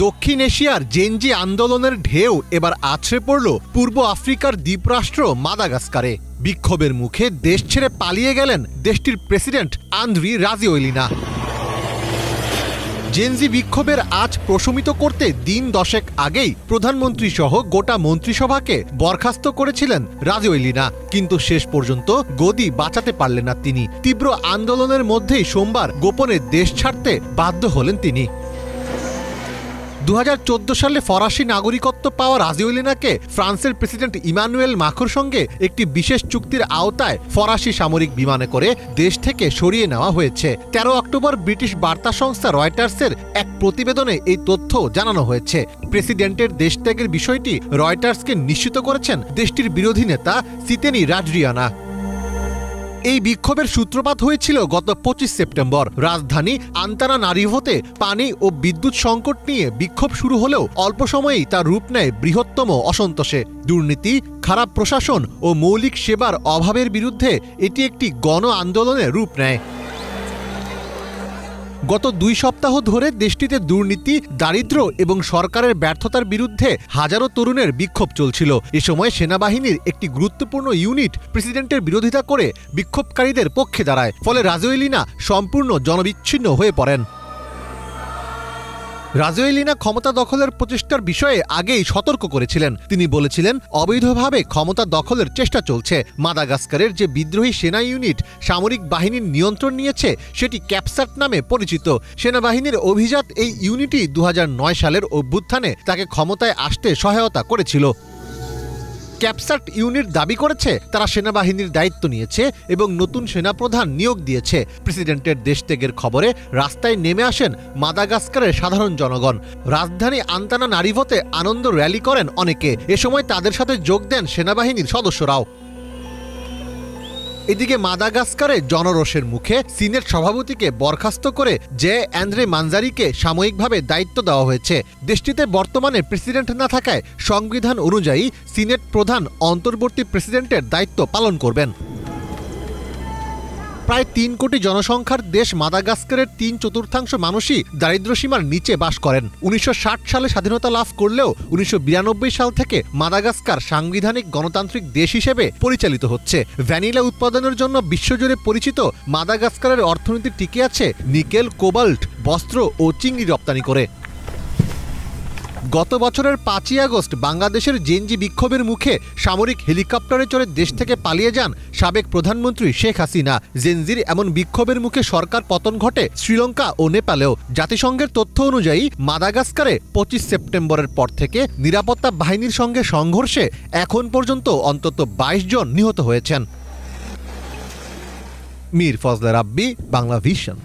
দক্ষিণ এশিয়ার জেনজি আন্দোলনের ঢেউ এবার আছড়ে পড়ল পূর্ব আফ্রিকার দ্বীপরাষ্ট্র মাদাগাস্কারে। বিক্ষোভের মুখে দেশ ছেড়ে পালিয়ে গেলেন দেশটির প্রেসিডেন্ট আন্দ্রি রাজোয়েলিনা। জেনজি বিক্ষোভের আজ প্রশমিত করতে দিন দশেক আগেই প্রধানমন্ত্রী সহ গোটা মন্ত্রিসভাকে বরখাস্ত করেছিলেন রাজোয়েলিনা, কিন্তু শেষ পর্যন্ত গদি বাঁচাতে পারলেন না তিনি। তীব্র আন্দোলনের মধ্যেই সোমবার গোপনে দেশ ছাড়তে বাধ্য হলেন তিনি। 2014 সালে ফরাসি নাগরিকত্ব পাওয়া রাজোয়েলিনাকে ফ্রান্সের প্রেসিডেন্ট ইমানুয়েল মাখোর সঙ্গে একটি বিশেষ চুক্তির আওতায় ফরাসি সামরিক বিমানে করে দেশ থেকে সরিয়ে নেওয়া হয়েছে। 13 অক্টোবর ব্রিটিশ বার্তা সংস্থা রয়টার্সের এক প্রতিবেদনে এই তথ্য জানানো হয়েছে। প্রেসিডেন্টের দেশত্যাগের বিষয়টি রয়টার্সকে নিশ্চিত করেছেন দেশটির বিরোধী নেতা সিতেনি রাজরিয়ানা। এই বিক্ষোভের সূত্রপাত হয়েছিল গত 25 সেপ্টেম্বর। রাজধানী আন্তানানারিভোতে পানি ও বিদ্যুৎ সংকট নিয়ে বিক্ষোভ শুরু হলেও অল্প সময়েই তার রূপ নেয় বৃহত্তম অসন্তোষে। দুর্নীতি, খারাপ প্রশাসন ও মৌলিক সেবার অভাবের বিরুদ্ধে এটি একটি গণ আন্দোলনের রূপ নেয়। গত 2 সপ্তাহ ধরে দেশটিতে দুর্নীতি, দারিদ্র্য এবং সরকারের ব্যর্থতার বিরুদ্ধে হাজারো তরুণের বিক্ষোভ চলছিল। এ সময় সেনাবাহিনীর একটি গুরুত্বপূর্ণ ইউনিট প্রেসিডেন্টের বিরোধিতা করে বিক্ষোভকারীদের পক্ষে দাঁড়ায়, ফলে রাজোয়েলিনা সম্পূর্ণ জনবিচ্ছিন্ন হয়ে পড়েন। রাজোয়েলিনা ক্ষমতা দখলের প্রচেষ্টার বিষয়ে আগেই সতর্ক করেছিলেন। তিনি বলেছিলেন, অবৈধভাবে ক্ষমতা দখলের চেষ্টা চলছে। মাদাগাস্কারের যে বিদ্রোহী সেনা ইউনিট সামরিক বাহিনীর নিয়ন্ত্রণ নিয়েছে সেটি ক্যাপসাট নামে পরিচিত। সেনাবাহিনীর অভিজাত এই ইউনিটই 2009 সালের অভ্যুত্থানে তাকে ক্ষমতায় আসতে সহায়তা করেছিল। ক্যাপসাট ইউনিট দাবি করেছে তারা সেনাবাহিনীর দায়িত্ব নিয়েছে এবং নতুন সেনাপ্রধান নিয়োগ দিয়েছে। প্রেসিডেন্টের দেশত্যাগের খবরে রাস্তায় নেমে আসেন মাদাগাস্কারের সাধারণ জনগণ। রাজধানী আন্তানানারিভোতে আনন্দ র্যালি করেন অনেকে। এ সময় তাদের সাথে যোগ দেন সেনাবাহিনীর সদস্যরাও। এদিকে মাদাগাস্কারে জনরোষের মুখে সিনেট সভাপতিকে বরখাস্ত করে জে অ্যান্দ্রে মানজারিকে সাময়িকভাবে দায়িত্ব দেওয়া হয়েছে। দেশটিতে বর্তমানে প্রেসিডেন্ট না থাকায় সংবিধান অনুযায়ী সিনেট প্রধান অন্তর্বর্তী প্রেসিডেন্টের দায়িত্ব পালন করবেন। প্রায় 3 কোটি জনসংখ্যার দেশ মাদাগাস্কারের 3/4 মানুষই দারিদ্র্যসীমার নিচে বাস করেন। 1960 সালে স্বাধীনতা লাভ করলেও 1992 সাল থেকে মাদাগাস্কার সাংবিধানিক গণতান্ত্রিক দেশ হিসেবে পরিচালিত হচ্ছে। ভ্যানিলা উৎপাদনের জন্য বিশ্বজুড়ে পরিচিত মাদাগাস্কারের অর্থনীতি টিকে আছে নিকেল, কোবাল্ট, বস্ত্র ও চিংড়ি রপ্তানি করে। গত বছরের 5ই আগস্ট বাংলাদেশের জেনজি বিক্ষোভের মুখে সামরিক হেলিকপ্টারে চড়ে দেশ থেকে পালিয়ে যান সাবেক প্রধানমন্ত্রী শেখ হাসিনা। জেনজির এমন বিক্ষোভের মুখে সরকার পতন ঘটে শ্রীলঙ্কা ও নেপালেও। জাতিসংঘের তথ্য অনুযায়ী মাদাগাস্কারে 25 সেপ্টেম্বরের পর থেকে নিরাপত্তা বাহিনীর সঙ্গে সংঘর্ষে এখন পর্যন্ত অন্তত 22 জন নিহত হয়েছেন। মীর ফজলে রাব্বি, বাংলা ভিশন।